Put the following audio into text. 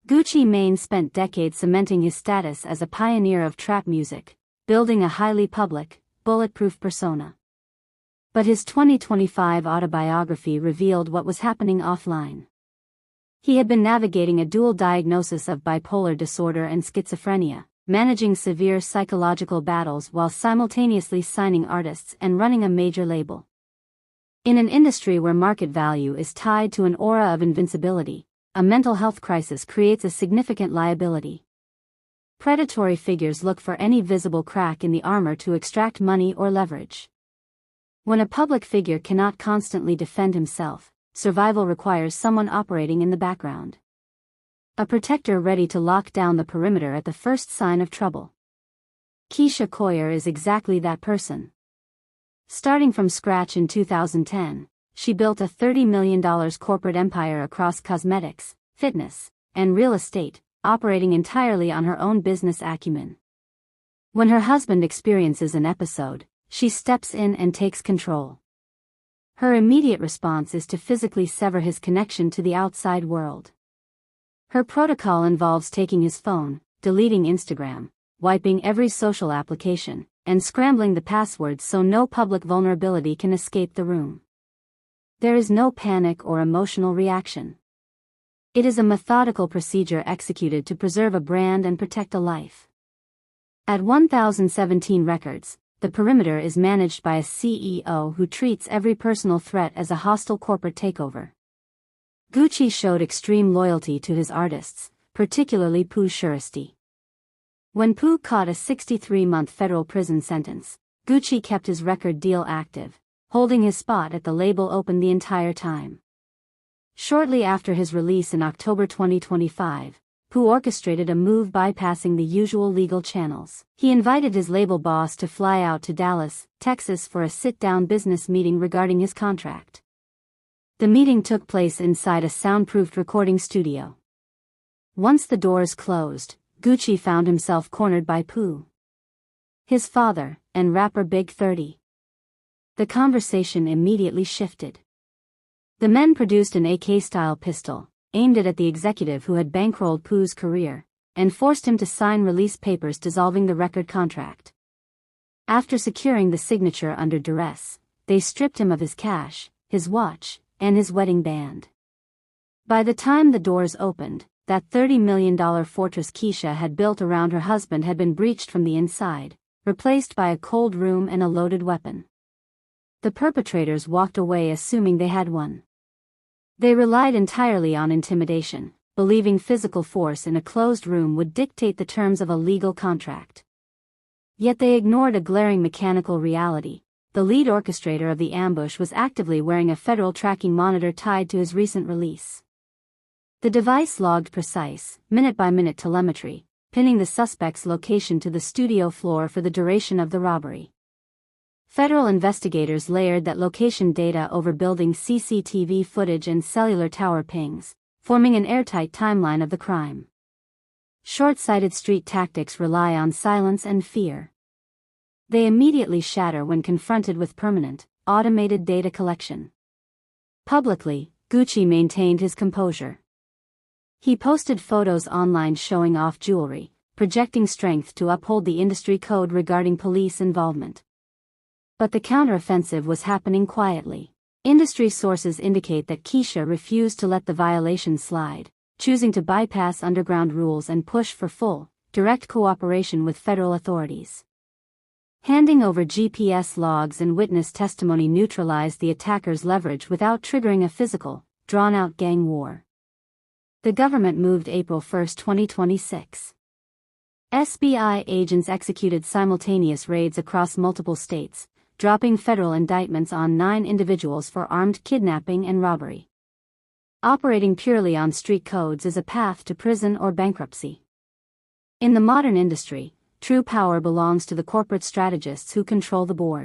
Gucci Mane spent decades cementing his status as a pioneer of trap music, building a highly public, bulletproof persona. But his 2025 autobiography revealed what was happening offline. He had been navigating a dual diagnosis of bipolar disorder and schizophrenia, managing severe psychological battles while simultaneously signing artists and running a major label. In an industry where market value is tied to an aura of invincibility, a mental health crisis creates a significant liability. Predatory figures look for any visible crack in the armor to extract money or leverage. When a public figure cannot constantly defend himself, survival requires someone operating in the background. A protector ready to lock down the perimeter at the first sign of trouble. Keisha Ka'oir is exactly that person. Starting from scratch in 2010, she built a $30 million corporate empire across cosmetics, fitness, and real estate, operating entirely on her own business acumen. When her husband experiences an episode, she steps in and takes control. Her immediate response is to physically sever his connection to the outside world. Her protocol involves taking his phone, deleting Instagram, wiping every social application, and scrambling the passwords so no public vulnerability can escape the room. There is no panic or emotional reaction. It is a methodical procedure executed to preserve a brand and protect a life. At 1017 Records, the perimeter is managed by a CEO who treats every personal threat as a hostile corporate takeover. Gucci showed extreme loyalty to his artists, particularly Pooh Shiesty. When Pooh caught a 63-month federal prison sentence, Gucci kept his record deal active, holding his spot at the label open the entire time. Shortly after his release in October 2025, Pooh orchestrated a move bypassing the usual legal channels. He invited his label boss to fly out to Dallas, Texas for a sit-down business meeting regarding his contract. The meeting took place inside a soundproofed recording studio. Once the doors closed, Gucci found himself cornered by Pooh, his father, and rapper Big 30. The conversation immediately shifted. The men produced an AK-style pistol, aimed it at the executive who had bankrolled Pooh's career, and forced him to sign release papers dissolving the record contract. After securing the signature under duress, they stripped him of his cash, his watch, and his wedding band. By the time the doors opened, that $30 million fortress Keisha had built around her husband had been breached from the inside, replaced by a cold room and a loaded weapon. The perpetrators walked away assuming they had won. They relied entirely on intimidation, believing physical force in a closed room would dictate the terms of a legal contract. Yet they ignored a glaring mechanical reality. The lead orchestrator of the ambush was actively wearing a federal tracking monitor tied to his recent release. The device logged precise, minute-by-minute telemetry, pinning the suspect's location to the studio floor for the duration of the robbery. Federal investigators layered that location data over building CCTV footage and cellular tower pings, forming an airtight timeline of the crime. Short-sighted street tactics rely on silence and fear. They immediately shatter when confronted with permanent, automated data collection. Publicly, Gucci maintained his composure. He posted photos online showing off jewelry, projecting strength to uphold the industry code regarding police involvement. But the counteroffensive was happening quietly. Industry sources indicate that Keisha refused to let the violation slide, choosing to bypass underground rules and push for full, direct cooperation with federal authorities. Handing over GPS logs and witness testimony neutralized the attacker's leverage without triggering a physical, drawn-out gang war. The government moved April 1, 2026. SBI agents executed simultaneous raids across multiple states, dropping federal indictments on 9 individuals for armed kidnapping and robbery. Operating purely on street codes is a path to prison or bankruptcy. In the modern industry, true power belongs to the corporate strategists who control the board.